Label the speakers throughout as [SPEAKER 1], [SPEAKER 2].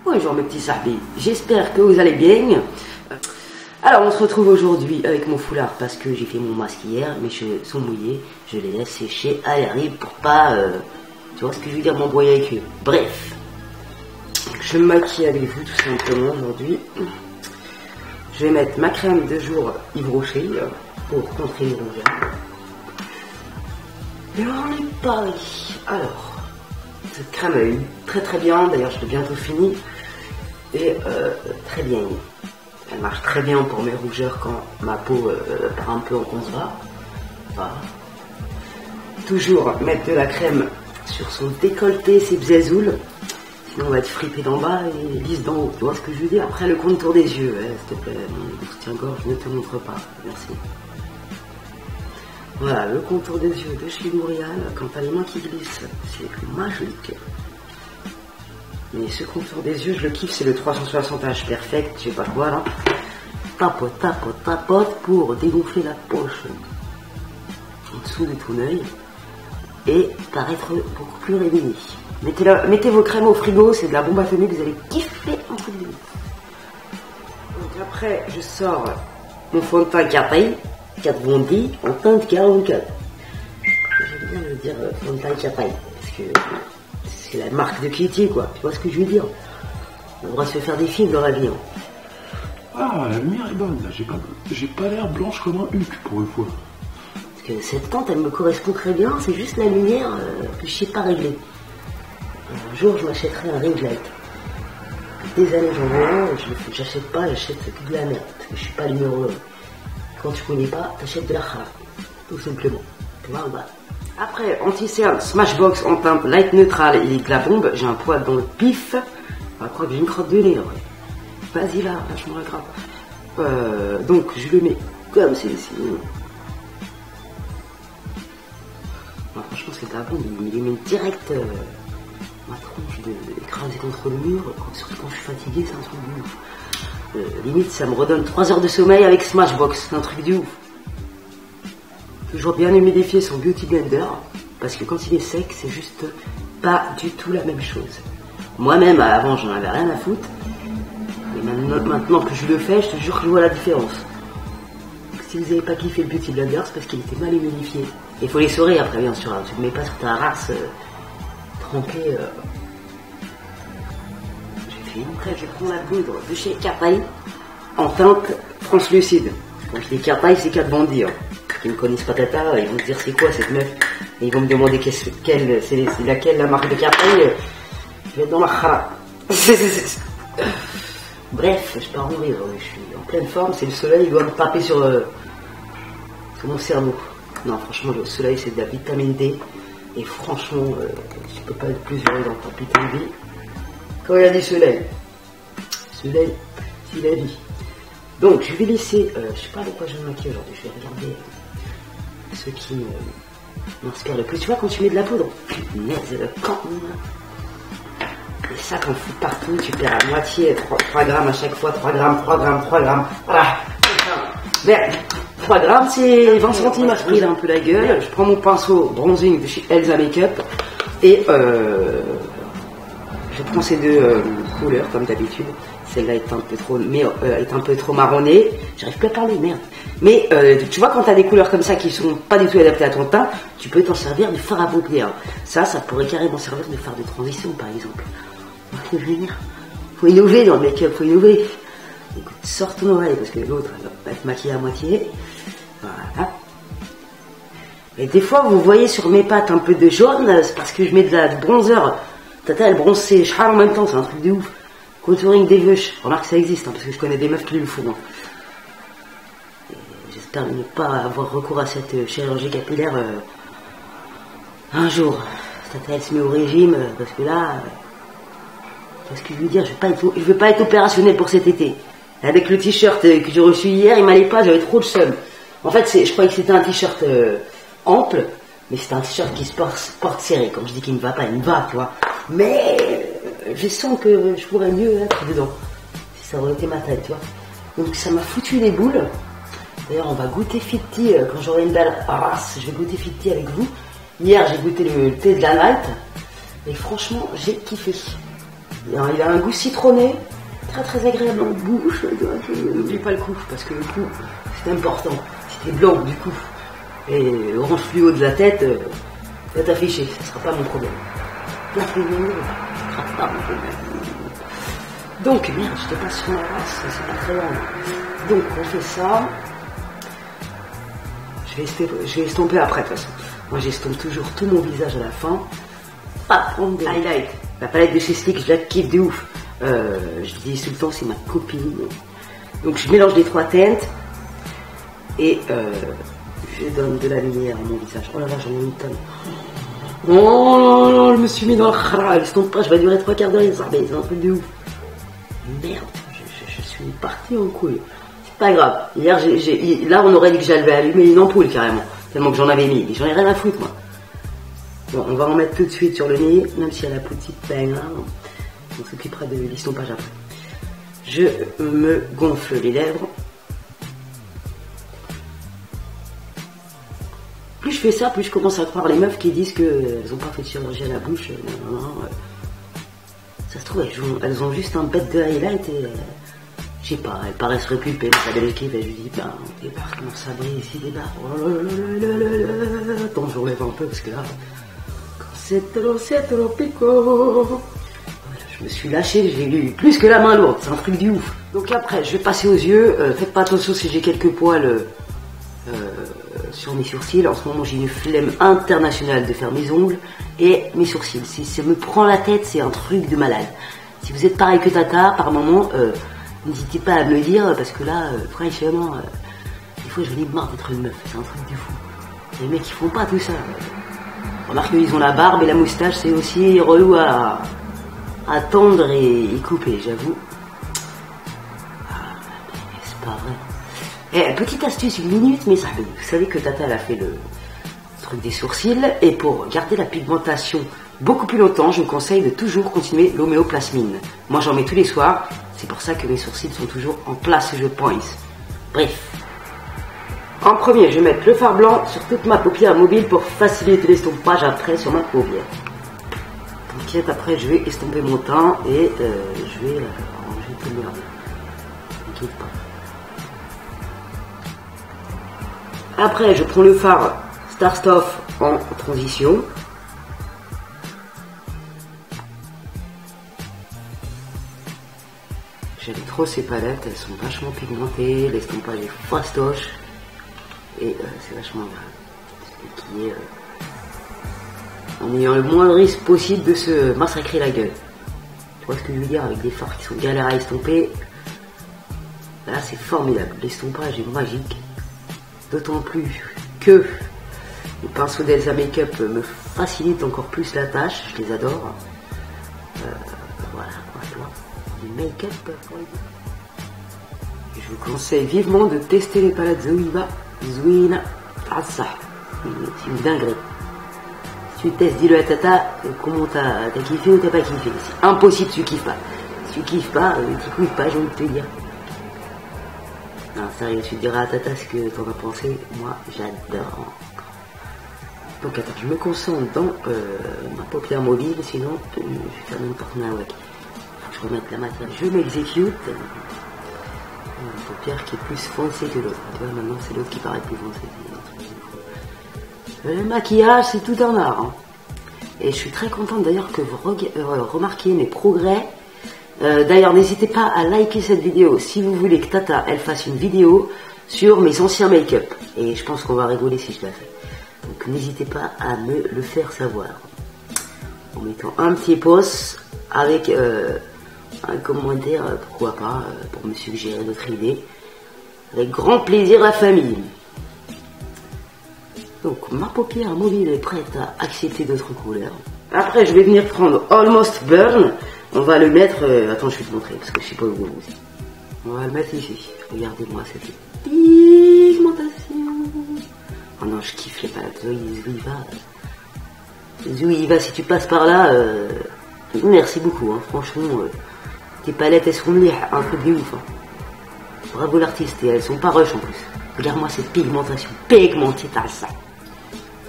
[SPEAKER 1] Bonjour mes petits sahbis, j'espère que vous allez bien. Alors on se retrouve aujourd'hui avec mon foulard parce que j'ai fait mon masque hier, mes cheveux sont mouillés, je les laisse sécher à l'air libre pour pas, tu vois ce que je veux dire, m'embrouiller avec eux. Bref, je me maquille avec vous tout simplement aujourd'hui. Je vais mettre ma crème de jour Yves Rocher pour contrer les rougeurs. Et on est parti. Alors, cette crème elle est très bien, d'ailleurs je l'ai bientôt fini. Et très bien. Elle marche très bien pour mes rougeurs quand ma peau part un peu en contrat. Voilà. Toujours mettre de la crème sur son décolleté, ses bzazoules. Sinon on va être fripé d'en bas et lisse d'en haut. Tu vois ce que je veux dire? Après le contour des yeux, s'il te plaît, mon soutien-gorge ne te montre pas. Merci. Voilà, le contour des yeux de chez L'Oréal. Quand t'as les mains qui glissent, c'est magique. Mais ce contour des yeux, je le kiffe, c'est le 360H Perfect, je sais pas quoi là. Tapote, tapote, tapote pour dégonfler la poche en dessous de ton œil et paraître beaucoup plus réveillé. Mettez vos crèmes au frigo, c'est de la bombe atomique, vous allez kiffer en coup de minute. Donc après, je sors mon fond de teint Capai, 4 Bondi, en teinte 44. J'aime bien le dire fond de teint Capai, parce que c'est la marque de Kitty, quoi. Tu vois ce que je veux dire? On devrait se faire des films dans la vie. Hein.
[SPEAKER 2] Ah, la lumière est bonne, là. J'ai pas l'air blanche comme un huc, pour une fois.
[SPEAKER 1] Parce que cette teinte, elle me correspond très bien. C'est juste la lumière que je sais pas régler. Un jour, je m'achèterai un ring light. Des années, j'en veux un. J'achète pas, j'achète toute de la merde. Parce que je suis pas numéro 1. Quand tu connais pas, t'achètes de la rare. Tout simplement. Tu vois, voilà. Après, anti-cerne Smashbox en teinte light neutrale et de la bombe, j'ai un poil dans le pif. On va croire que j'ai une crotte de nez, ouais. Vas-y là, lâche-moi la grappe. Donc, je le mets comme ceci. Franchement, c'est de la bombe, il met direct ma tronche d'écraser contre le mur. Surtout quand je suis fatigué, c'est un truc de ouf. Limite, ça me redonne 3 heures de sommeil avec Smashbox, c'est un truc de ouf. Toujours bien humidifier son Beauty Blender, parce que quand il est sec, c'est juste pas du tout la même chose. Moi-même, avant, j'en avais rien à foutre. Mais maintenant que je le fais, je te jure que je vois la différence. Si vous n'avez pas kiffé le Beauty Blender, c'est parce qu'il était mal humidifié. Il faut les sourire après, bien sûr. Hein. Tu ne le mets pas sur ta race trempée. J'ai fait une crème, je prends la poudre de chez Capai en teinte translucide. Quand je dis Capai, c'est 4 bandits. Hein. Qui ne connaissent pas Tata, ils vont me dire c'est quoi cette meuf, et ils vont me demander c'est laquelle la marque de Capai. Je vais être dans la khara. Bref, je pars en rire, je suis en pleine forme, c'est le soleil, il doit me taper sur mon cerveau. Non, franchement, le soleil c'est de la vitamine D, et franchement, tu peux pas être plus heureux dans ta putain de vie. Quand il y a du soleil, c'est la vie. Donc, je vais laisser, je sais pas avec quoi je vais me maquiller aujourd'hui, je vais regarder ce qui m'inspire le plus. Tu vois, quand tu mets de la poudre, punaise, le camp. Et ça, quand tu fous partout, tu perds à moitié 3 grammes à chaque fois, 3 grammes. Voilà. Merde. 3 grammes, c'est 20 centimes à se prix, un peu la gueule. Je prends mon pinceau bronzing de chez Elsa Makeup et je prends ces deux couleurs, comme d'habitude. Celle-là est un peu trop marronnée. J'arrive plus à parler, merde. Mais tu vois, quand tu as des couleurs comme ça qui sont pas du tout adaptées à ton teint, tu peux t'en servir de fard à paupières. Ça pourrait carrément servir de fard de transition, par exemple. Faut innover dans le make-up, faut innover. Écoute, sors ton oreille, parce que l'autre, elle va être maquillée à moitié. Voilà. Et des fois, vous voyez sur mes pattes un peu de jaune, c'est parce que je mets de bronzer. Tata, elle bronze ses cheveux en même temps, c'est un truc de ouf. Contouring des veuches, remarque que ça existe, hein, parce que je connais des meufs qui le font. Hein. J'espère ne pas avoir recours à cette chirurgie capillaire un jour. Tata, elle se met au régime, parce que là, qu'est-ce que je veux dire, je veux pas être opérationnel pour cet été. Avec le t-shirt que j'ai reçu hier, il m'allait pas, j'avais trop de seum. En fait, je croyais que c'était un t-shirt ample, mais c'était un t-shirt qui se porte serré. Quand je dis qu'il ne va pas, il me va, tu vois. Mais je sens que je pourrais mieux être dedans, si ça aurait été ma taille, tu vois. Donc ça m'a foutu les boules. D'ailleurs, on va goûter Fiti quand j'aurai une belle race. Je vais goûter Fiti avec vous. Hier, j'ai goûté le thé de la night. Et franchement, j'ai kiffé. Il a un goût citronné, très très agréable en bouche. N'oublie pas le cou, parce que le cou, c'est important. Si t'es blanc du cou et orange fluo de la tête, va t'afficher, ce ne sera pas mon problème. Donc, merde, je te passe sur ma race, c'est pas très grave. Donc, on fait ça. Je vais estomper après, de toute façon. Moi, j'estompe toujours tout mon visage à la fin. Pas prendre des highlights. La palette de chez Stick, je la kiffe de ouf. Je dis tout le temps, c'est ma copine. Donc, je mélange les trois teintes. Et je donne de la lumière à mon visage. Oh là là, j'en ai une tonne. Oh là là, je me suis mis dans le khara. L'estompe pas, je vais durer 3 quarts d'heure. C'est un truc de ouf. Merde, je suis parti en couille. C'est pas grave. Hier, là, on aurait dit que j'allais allumer une ampoule carrément. Tellement que j'en avais mis. Mais j'en ai rien à foutre, moi. Bon, on va en mettre tout de suite sur le nez, même si elle a la petite peine là. On s'occupera de l'estompage après. Je me gonfle les lèvres. Plus je fais ça, plus je commence à croire les meufs qui disent qu'elles n'ont pas fait de chirurgie à la bouche. Ça se trouve, elles ont juste un bête de highlight et je sais pas, elles paraissent réculpées. Mais ça donne kiff, elle lui dit, ben, débarque, comment ça brille ici, débarque. Attends, je relève un peu parce que là, c'est trop pico. Je me suis lâché, j'ai eu plus que la main lourde, c'est un truc du ouf. Donc après, je vais passer aux yeux. Faites pas attention si j'ai quelques poils sur mes sourcils. En ce moment, j'ai une flemme internationale de faire mes ongles et mes sourcils. Si ça me prend la tête, c'est un truc de malade. Si vous êtes pareil que Tata, par moment, n'hésitez pas à me le dire, parce que là, franchement, des fois, je dis marre d'être une meuf. C'est un truc du fou. Les mecs, ils font pas tout ça. Remarquez, ils ont la barbe et la moustache, c'est aussi relou à tendre et couper, j'avoue. Ah, mais c'est pas vrai. Petite astuce, 1 minute, mais ça, vous savez que Tata, elle a fait le truc des sourcils, et pour garder la pigmentation beaucoup plus longtemps, je vous conseille de toujours continuer l'homéoplasmine. Moi, j'en mets tous les soirs, c'est pour ça que mes sourcils sont toujours en place, je pense. Bref. En premier, je vais mettre le fard blanc sur toute ma paupière mobile pour faciliter l'estompage après sur ma paupière. T'inquiète, après je vais estomper mon teint et je vais ranger tout le merde. T'inquiète pas. Après, je prends le fard Star Stuff en transition. J'aime trop ces palettes, elles sont vachement pigmentées, l'estompage est fastoche. Et c'est vachement grave. Qui est en ayant le moins de risque possible de se massacrer la gueule. Tu vois ce que je veux dire, avec des fards qui sont galères à estomper. Là, c'est formidable. L'estompage est magique. D'autant plus que les pinceaux d'Elsa Makeup me facilitent encore plus la tâche. Je les adore. Voilà, quoi, du make-up pour les deux. Je vous conseille vivement de tester les palettes Zoïva. Zouina, ça, c'est une dinguerie. Si tu testes, dis-le à Tata, comment t'as kiffé ou t'as pas kiffé. C'est impossible si tu kiffes pas. Si tu kiffes pas, tu kiffes pas, j'ai envie de te dire. Non, sérieux, tu diras à Tata ce que t'en as pensé. Moi, j'adore. Donc attends, je me concentre dans ma paupière mobile, sinon je vais faire n'importe quoi. Faut que je remette la matière. Je m'exécute. Une paupière qui est plus foncée que l'autre. Tu vois, maintenant c'est l'autre qui paraît plus foncée. Le maquillage, c'est tout un art. Hein. Et je suis très contente d'ailleurs que vous remarquiez mes progrès. D'ailleurs, n'hésitez pas à liker cette vidéo si vous voulez que Tata elle fasse une vidéo sur mes anciens make-up. Et je pense qu'on va rigoler si je la fais. Donc n'hésitez pas à me le faire savoir. En mettant un petit pouce avec un commentaire, pourquoi pas, pour me suggérer d'autres idées. Avec grand plaisir la famille. Donc ma paupière mobile est prête à accepter d'autres couleurs. Après je vais venir prendre Almost Burn. On va le mettre, attends je vais te montrer parce que je sais pas où vous. On va le mettre ici. Regardez-moi cette pigmentation. Oh non, je kiffe les palettes Zoïva. Zoïva, si tu passes par là, merci beaucoup, hein. Franchement, tes palettes elles sont liées, un truc de ouf. Hein. Bravo l'artiste, et elles sont pas rush en plus. Regarde-moi cette pigmentation, pigmentée à ça.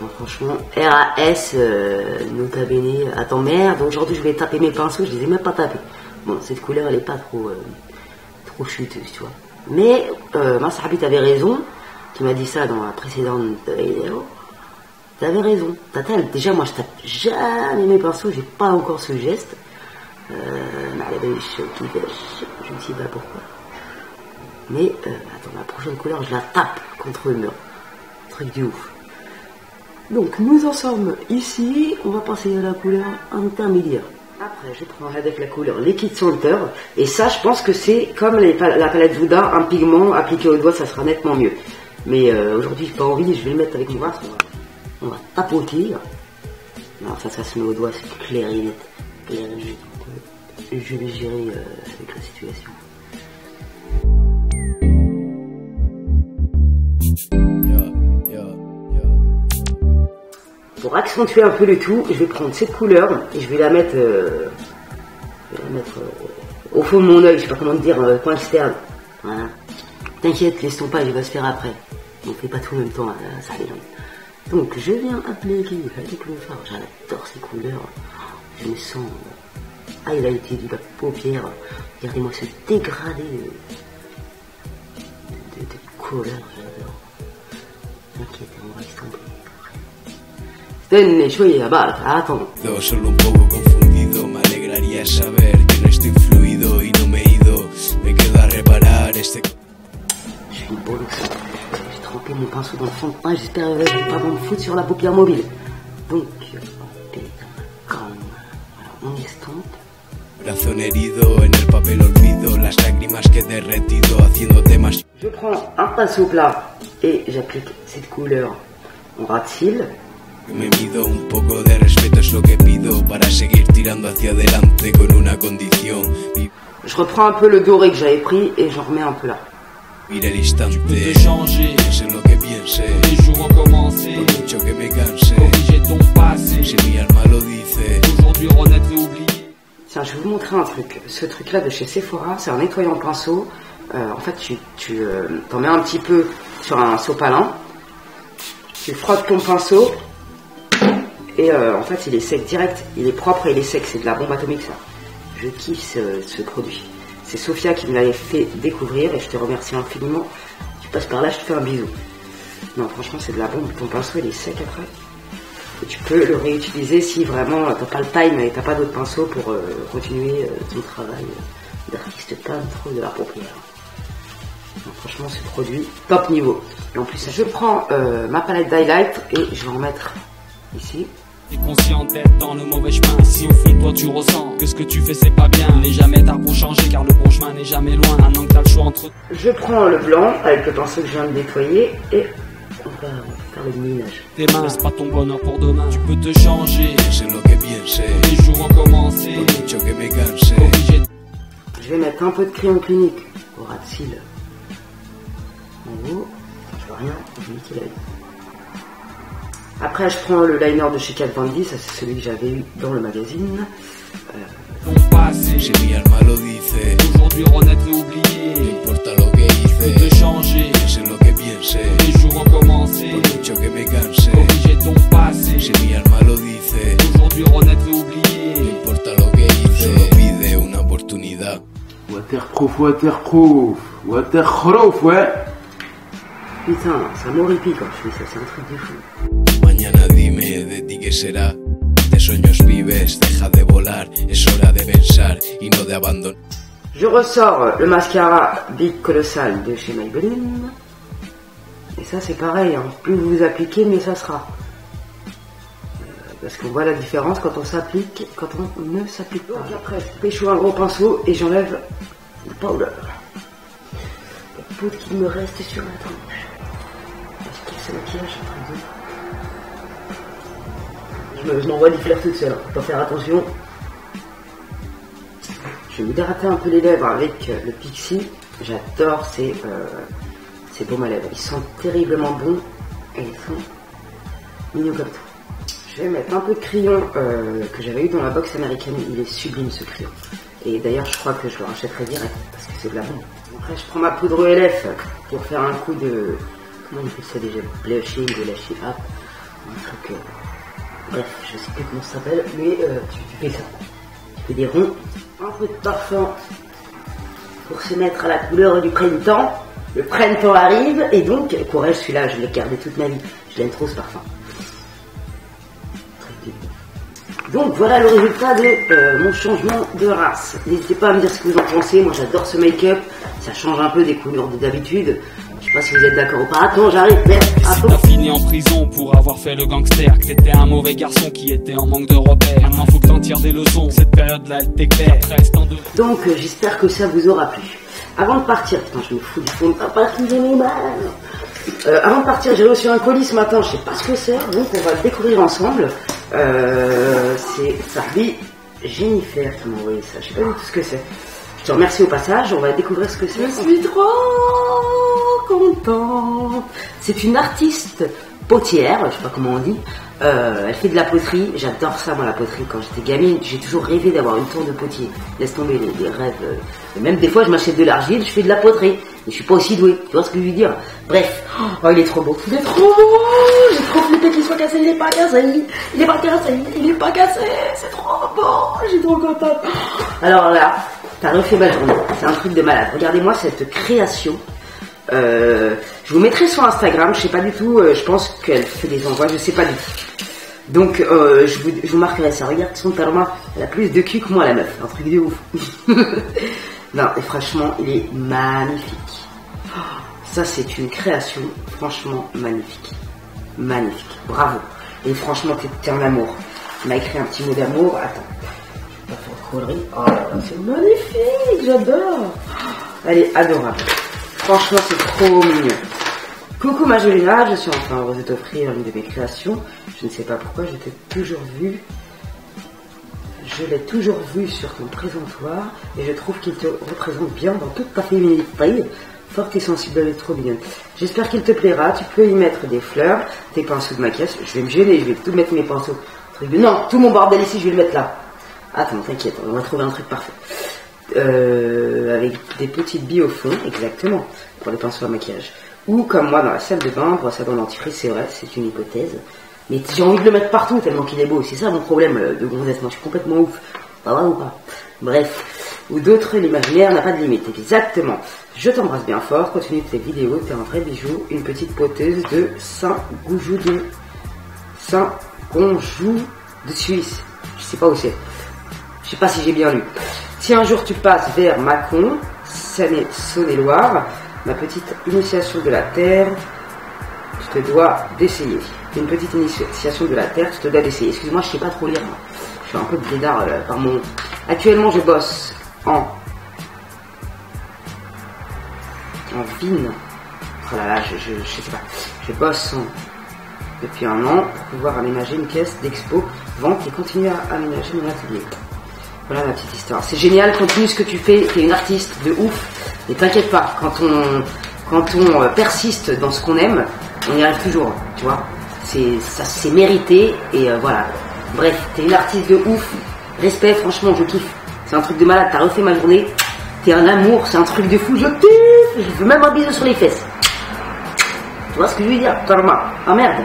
[SPEAKER 1] Non, franchement, RAS, nota bene. Attends, merde, aujourd'hui je vais taper mes pinceaux, je les ai même pas tapés. Bon, cette couleur elle est pas trop chuteuse, tu vois. Mais ma sahabi t'avais raison, tu m'as dit ça dans la précédente vidéo. T'avais raison. Déjà, moi je tape jamais mes pinceaux, j'ai pas encore ce geste. Je ne sais pas pourquoi. Mais attends, la prochaine couleur, je la tape contre le mur. Truc du ouf. Donc nous en sommes ici, on va passer à la couleur intermédiaire. Après je prends avec la couleur Liquid Center, et ça je pense que c'est comme la palette Huda, un pigment appliqué au doigt, ça sera nettement mieux. Mais aujourd'hui j'ai pas envie, je vais le mettre avec mon bras, on va tapoter. Non, ça se met au doigt, c'est clair et net. Je vais gérer avec la situation. Pour accentuer un peu le tout, je vais prendre cette couleur et je vais la mettre, au fond de mon œil, je sais pas comment te dire, coin externe. Voilà. T'inquiète, l'estompage il va se faire après. On fait pas tout en même temps, ça les gens. Donc je viens appliquer avec le fard. J'adore ces couleurs. Je me sens highlighté de la paupière. Regardez-moi ce dégradé de couleurs, j'adore. T'inquiète, on va estomper. Tenez, soy a bala, attends.
[SPEAKER 3] Solo un poco confundido, me alegraría saber que no estoy fluido y no me he ido. Me queda a reparar este.
[SPEAKER 1] Je suis bolos. J'ai trempé mon pinceau dans le fond de teint, j'espère que je vais pas me foutre sur la paupière mobile. Donc, calme. Alors, on estompe.
[SPEAKER 3] Corazón herido, en el papel olvido las lágrimas que he derretido haciendo temas.
[SPEAKER 1] Je prends un pinceau plat et j'applique cette couleur en ras de cils.
[SPEAKER 3] Me mido, un poco de respeto es lo que pido para seguir tirando hacia adelante con una condición.
[SPEAKER 1] Je reprends un peu le doré que j'avais pris et j'en remets un peu là.
[SPEAKER 3] Mira el instante,
[SPEAKER 4] tu peux te changer,
[SPEAKER 3] sé lo que piense,
[SPEAKER 4] les jours recommencer,
[SPEAKER 3] por mucho que me canse,
[SPEAKER 4] corriger ton passé,
[SPEAKER 3] si mi alma lo dice,
[SPEAKER 4] aujourd'hui renaître et oublier.
[SPEAKER 1] Tiens, je vais vous montrer un truc. Ce truc là de chez Sephora, c'est un nettoyant pinceau. En fait, tu t'en mets un petit peu sur un sopalin, tu frottes ton pinceau. Et en fait il est sec direct, il est propre et il est sec, c'est de la bombe atomique ça. Je kiffe ce produit. C'est Sophia qui me l'avait fait découvrir et je te remercie infiniment. Tu passes par là, je te fais un bisou. Non franchement c'est de la bombe, ton pinceau il est sec après. Et tu peux le réutiliser si vraiment t'as pas le time et t'as pas d'autres pinceaux pour continuer ton travail d'artiste peintre de la paupière. Donc, franchement ce produit top niveau. Et en plus je prends ma palette d'highlight et je vais en mettre ici.
[SPEAKER 4] T'es conscient d'être dans le mauvais chemin. Si au fond de toi tu ressens que ce que tu fais c'est pas bien, n'est jamais tard pour changer car le bon chemin n'est jamais loin. Maintenant que t'as le choix entre.
[SPEAKER 1] Je prends le blanc avec le pinceau que je viens de nettoyer et on va faire le ménage.
[SPEAKER 4] Tes mains, laisse pas ton bonheur pour demain. Tu peux te changer,
[SPEAKER 3] sé lo que piense,
[SPEAKER 4] les jours recommencer,
[SPEAKER 3] por mucho que me canse,
[SPEAKER 4] corriger.
[SPEAKER 1] Je vais mettre un peu de crayon clinique au ras de cils. En haut, je vois rien, je vais niquer l'œil. Après, je prends le liner de chez Kat Von D, ça c'est celui que j'avais eu dans le magazine.
[SPEAKER 4] Ton passé,
[SPEAKER 3] si mi alma lo dice,
[SPEAKER 4] aujourd'hui renaître et oublier.
[SPEAKER 3] no importa lo que
[SPEAKER 4] Tu peux
[SPEAKER 3] hice,
[SPEAKER 4] te changer,
[SPEAKER 3] sé lo que piense,
[SPEAKER 4] les jours recommencer,
[SPEAKER 3] por mucho que me canse,
[SPEAKER 4] corriger ton passé,
[SPEAKER 3] si mi alma lo dice,
[SPEAKER 4] aujourd'hui renaître et
[SPEAKER 3] no
[SPEAKER 4] oublier.
[SPEAKER 3] importa lo que hice, solo pide una oportunidad.
[SPEAKER 2] Waterproof, waterproof, ouais.
[SPEAKER 1] Putain, ça m'horripile quand je fais ça, c'est un truc de fou.
[SPEAKER 3] Mañana dime de ti qué será. De sueños vives, deja de volar. Es hora de pensar y no de abandonar.
[SPEAKER 1] Je ressors le mascara Big Colossal de chez Maybelline. Et ça c'est pareil, hein. Plus vous appliquez, mieux ça sera. Parce qu'on voit la différence quand on s'applique, quand on ne s'applique pas. Donc après, je pêche un gros pinceau et j'enlève le powder. La poudre qui me reste sur la tronche. Parce que ce maquillage, je m'envoie des fleurs toute seule, faut faire attention. Je vais m'hydrater un peu les lèvres avec le Pixi. J'adore ces baumes à lèvres. Ils sont terriblement bons et ils sont mignons comme tout. Je vais mettre un peu de crayon que j'avais eu dans la box américaine. Il est sublime ce crayon. Et d'ailleurs, je crois que je le rachèterai direct parce que c'est de la bombe. Après, je prends ma poudre LF pour faire un coup de... Comment on fait ça déjà? Blushing, de lâcher up. un truc, bref, je sais plus comment ça s'appelle, mais tu fais ça. Tu fais des ronds, un peu de parfum pour se mettre à la couleur du printemps. Le printemps arrive, et donc, courage, celui-là, je l'ai gardé toute ma vie. Je l'aime trop ce parfum. Donc voilà le résultat de mon changement de race. N'hésitez pas à me dire ce que vous en pensez. Moi j'adore ce make-up. Ça change un peu des couleurs d'habitude. Je sais pas si vous êtes d'accord ou pas. Attends, j'arrive.
[SPEAKER 4] Si t'as fini en prison pour avoir fait le gangster, que t'étais un mauvais garçon qui était en manque de repères, maintenant faut que t'en tires des leçons. Cette période-là elle t'éclaire.
[SPEAKER 1] Donc j'espère que ça vous aura plu. Avant de partir, putain je me fous du fond de papa qui j'ai mal. Avant de partir, j'ai reçu un colis ce matin. Je sais pas ce que c'est. Donc on va le découvrir ensemble. C'est Barbie Jennifer qui m'a envoyé ça, je sais pas du tout ce que c'est. Je te remercie au passage, on va découvrir ce que c'est. Je suis trop contente. C'est une artiste potière, je sais pas comment on dit. Elle fait de la poterie, j'adore ça moi la poterie. Quand j'étais gamine, j'ai toujours rêvé d'avoir une tour de potier. Laisse tomber les rêves. Et même des fois je m'achète de l'argile, je fais de la poterie. Mais je suis pas aussi doué, tu vois ce que je veux dire. Bref, oh il est trop beau. Il est trop beau. J'ai trop flippé qu'il soit cassé, il est pas cassé. Il est pas cassé, il est pas cassé. C'est trop beau, j'ai trop contente. Alors là, t'as refait ma journée. C'est un truc de malade. Regardez-moi cette création. Je vous mettrai sur Instagram, je sais pas du tout, je pense qu'elle fait des envois, je sais pas du tout. Donc je vous marquerai ça. Regarde son talon, elle a plus de cul que moi la meuf, un truc de ouf. Non, et franchement, il est magnifique. Ça, c'est une création, franchement, magnifique. Magnifique, bravo. Et franchement, t'es un amour. Il m'a écrit un petit mot d'amour. Attends, je vais pas faire de conneries. Oh, c'est magnifique, j'adore. Elle est adorable. Franchement, c'est trop mignon. Coucou ma Jolina, je suis enfin heureuse de t'offrir une de mes créations. Je ne sais pas pourquoi, je l'ai toujours vu sur ton présentoir et je trouve qu'il te représente bien dans toute ta féminité, forte et sensible, elle est trop mignonne. J'espère qu'il te plaira, tu peux y mettre des fleurs, tes pinceaux de maquillage, je vais me gêner, je vais tout mettre mes pinceaux. Non, tout mon bordel ici, je vais le mettre là. Attends, t'inquiète, on va trouver un truc parfait. Avec des petites billes au fond, exactement, pour les pinceaux à maquillage. Ou comme moi dans la salle de bain, brosse à dents dentifrice, c'est vrai, c'est une hypothèse. Mais j'ai envie de le mettre partout tellement qu'il est beau. C'est ça mon problème de gonzesse. Moi, je suis complètement ouf. Pas vrai ou pas? Bref. Ou d'autres, l'imaginaire n'a pas de limite. Exactement. Je t'embrasse bien fort. Continue tes vidéos. T'es un vrai bijou. Une petite poteuse de Saint-Gonjou de Suisse. Je sais pas où c'est. Je sais pas si j'ai bien lu. Si un jour tu passes vers Mâcon, Saône-et-Loire, ma petite initiation de la terre, je te dois d'essayer. Une petite initiation de la terre, je te dois d'essayer. Excuse-moi, je sais pas trop lire. Moi. Je suis un peu blédard par mon... Actuellement, je bosse en vigne. Oh là là, je sais pas. Je bosse depuis un an pour pouvoir aménager une caisse d'expo, vente et continuer à aménager mon atelier. Voilà ma petite histoire. C'est génial, continue ce que tu fais. T'es une artiste de ouf. Mais t'inquiète pas, quand on persiste dans ce qu'on aime, on y arrive toujours, tu vois. C'est mérité et voilà. Bref, t'es une artiste de ouf. Respect, franchement, je kiffe. C'est un truc de malade, t'as refait ma journée. T'es un amour, c'est un truc de fou, je kiffe. Je veux même un bisou sur les fesses. Tu vois ce que je veux dire? Karma. Ah merde.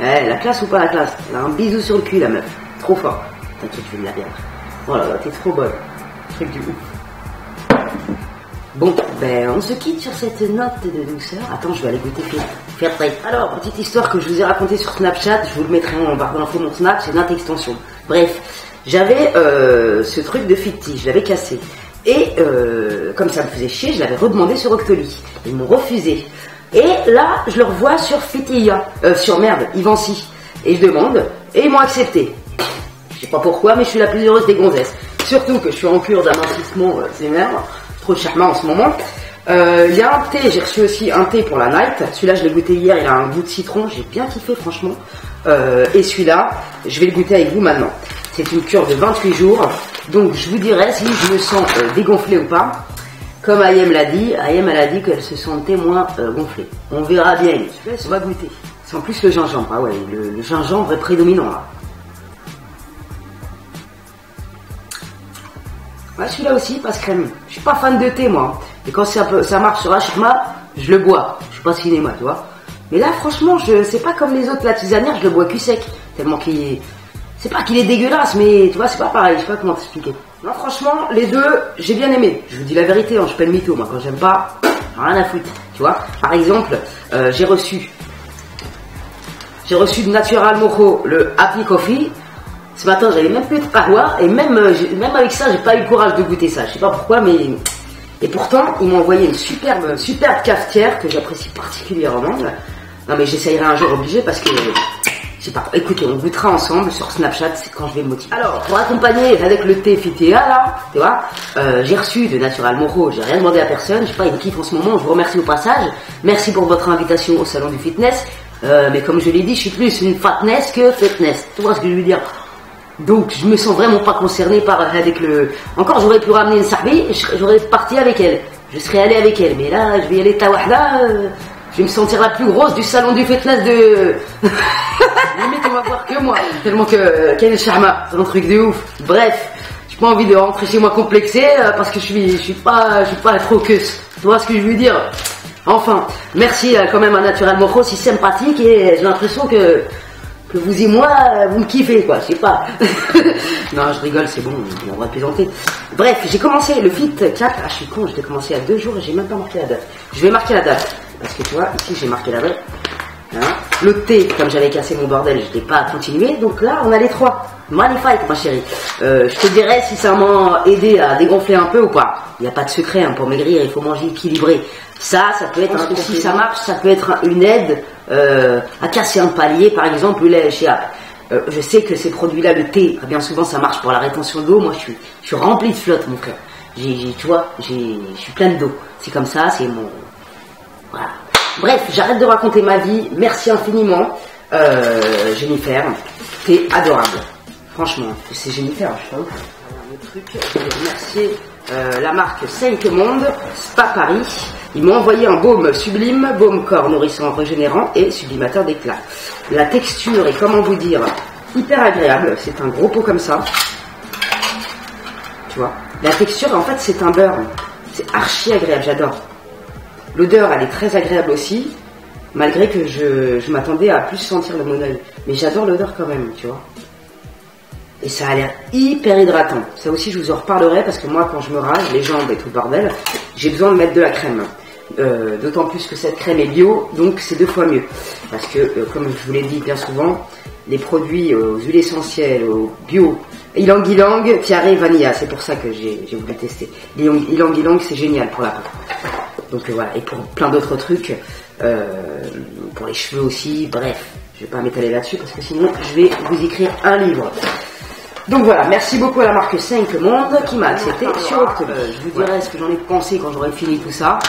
[SPEAKER 1] La classe ou pas la classe? Elle a un bisou sur le cul la meuf. Trop fort. T'inquiète, je vais me la perdre. Voilà, t'es trop bonne. Truc du ouf. Bon, ben on se quitte sur cette note de douceur. Attends, je vais aller goûter faire prêt. Alors, petite histoire que je vous ai racontée sur Snapchat, je vous le mettrai en barre d'infos mon Snap, c'est notre extension. Bref, j'avais ce truc de fictif, je l'avais cassé. Et comme ça me faisait chier, je l'avais redemandé sur Octoly. Ils m'ont refusé. Et là, je le revois sur Fitia, Ivancy. Et je demande, et ils m'ont accepté. Je sais pas pourquoi, mais je suis la plus heureuse des gonzesses. Surtout que je suis en cure d'amincissement, c'est merde. Trop charmant en ce moment. Il y a un thé, j'ai reçu aussi un thé pour la night. Celui-là, je l'ai goûté hier, il a un goût de citron. J'ai bien kiffé, franchement. Et celui-là, je vais le goûter avec vous maintenant. C'est une cure de 28 jours. Donc, je vous dirai si je me sens dégonflé ou pas. Comme Ayem l'a dit, elle a dit qu'elle se sentait moins gonflée. On verra bien. On va goûter. C'est en plus le gingembre. Ah ouais, le gingembre est prédominant là. Ouais, celui-là aussi passe crème. Je suis pas fan de thé moi. Et quand ça marche sur Ashma, je le bois. Je suis pas cinéma, tu vois. Mais là, franchement, c'est pas comme les autres, la tisanière, je le bois cul sec. Tellement qu'il est... C'est pas qu'il est dégueulasse, mais tu vois, c'est pas pareil, je sais pas comment t'expliquer. Non, franchement, les deux, j'ai bien aimé. Je vous dis la vérité, hein, je suis pas le mytho, moi, quand j'aime pas, rien à foutre, tu vois. Par exemple, j'ai reçu de Natural Mojo le Happy Coffee. Ce matin, j'avais même plus de kahwa, et même avec ça, j'ai pas eu le courage de goûter ça. Je sais pas pourquoi, mais... Et pourtant, ils m'ont envoyé une superbe cafetière que j'apprécie particulièrement. Non, mais j'essayerai un jour obligé parce que... Je sais pas, écoutez, on goûtera ensemble sur Snapchat, c'est quand je vais me motiver. Alors, pour accompagner avec le thé Fitea là, tu vois, j'ai reçu de Natural Mojo, j'ai rien demandé à personne, je sais pas, il me kiffe en ce moment, je vous remercie au passage. Merci pour votre invitation au salon du fitness. Mais comme je l'ai dit, je suis plus une fatness que fitness. Tu vois ce que je veux dire? Donc, je me sens vraiment pas concerné par avec le... Encore, j'aurais pu ramener une sarbi, j'aurais parti avec elle. Je serais allé avec elle, mais là, je vais y aller tawahda. Je vais me sentir la plus grosse du salon du fitness de... Limite, on va voir que moi. Tellement que... Quel charma, c'est un truc de ouf. Bref, j'ai pas envie de rentrer chez moi complexé parce que je suis pas trop queuse. Tu vois ce que je veux dire? Enfin, merci quand même à Natural Mojo, si sympathique, et j'ai l'impression que vous et moi, vous me kiffez, quoi, je sais pas. Non, je rigole, c'est bon, on va plaisanter. Bref, j'ai commencé le Fit 4, je suis con, je l'ai commencé à 2 jours et j'ai même pas marqué la date. Je vais marquer la date, parce que tu vois, ici j'ai marqué la date. Hein. Le thé, comme j'avais cassé mon bordel, je n'ai pas continué, donc là, on a les 3. Magnifique, ma chérie. Je te dirais si ça m'a aidé à dégonfler un peu ou pas. Il n'y a pas de secret, hein, pour maigrir, il faut manger équilibré. Ça peut être, si ça marche, ça peut être une aide à casser un palier, par exemple le lait chez App. Je sais que ces produits-là, le thé, bien souvent ça marche pour la rétention d'eau. Moi, je suis rempli de flotte, mon frère. Tu vois, je suis plein d'eau. C'est comme ça, c'est mon... Voilà. Bref, j'arrête de raconter ma vie. Merci infiniment, Jennifer. T'es adorable. Franchement, c'est Jennifer, je sais pas ouf. Le truc, je vais remercier la marque 5 Monde, Spa Paris. Ils m'ont envoyé un baume sublime, baume corps nourrissant, régénérant et sublimateur d'éclat. La texture est, comment vous dire, hyper agréable. C'est un gros pot comme ça. Tu vois. La texture, en fait, c'est un beurre. C'est archi agréable, j'adore. L'odeur, elle est très agréable aussi, malgré que je m'attendais à plus sentir le monoeil. Mais j'adore l'odeur quand même, tu vois. Et ça a l'air hyper hydratant. Ça aussi, je vous en reparlerai parce que moi, quand je me rase les jambes et tout le bordel, j'ai besoin de mettre de la crème. D'autant plus que cette crème est bio, donc c'est 2 fois mieux. Parce que, comme je vous l'ai dit bien souvent, les produits aux huiles essentielles, aux bio, ylang-ylang, tiare, vanilla, c'est pour ça que j'ai voulu tester. Ylang-ylang, c'est génial pour la peau. Donc voilà, et pour plein d'autres trucs, pour les cheveux aussi, bref, je vais pas m'étaler là-dessus parce que sinon je vais vous écrire un livre. Donc voilà, merci beaucoup à la marque 5 Monde qui m'a accepté sur October. Je vous dirai ce que j'en ai pensé quand j'aurai fini tout ça.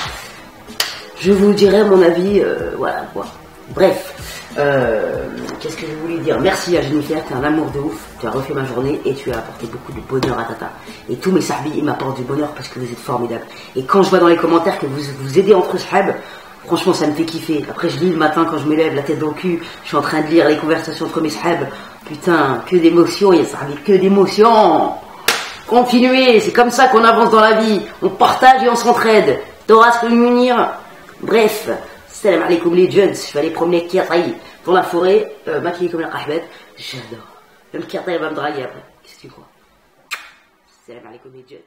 [SPEAKER 1] Je vous dirai mon avis, voilà quoi. Bref, qu'est-ce que je voulais dire? Merci à Jennifer, t'es un amour de ouf, tu as refait ma journée et tu as apporté beaucoup de bonheur à Tata. Et tous mes sahbis, ils m'apportent du bonheur parce que vous êtes formidables. Et quand je vois dans les commentaires que vous aidez entre sahbs, franchement ça me fait kiffer. Après je lis le matin quand je me lève, la tête dans le cul, je suis en train de lire les conversations entre mes sahbs. Putain, que d'émotions, il y a sahbis, que d'émotions. Continuez, c'est comme ça qu'on avance dans la vie. On partage et on s'entraide. Torah se munir. Bref, salam alaikum les jeunes, je vais aller promener Kirtaï dans la forêt, maquillée comme la kahbet, j'adore. Même Kirtaï va me draguer après, qu'est-ce que tu crois? Salam alaikum les jeunes.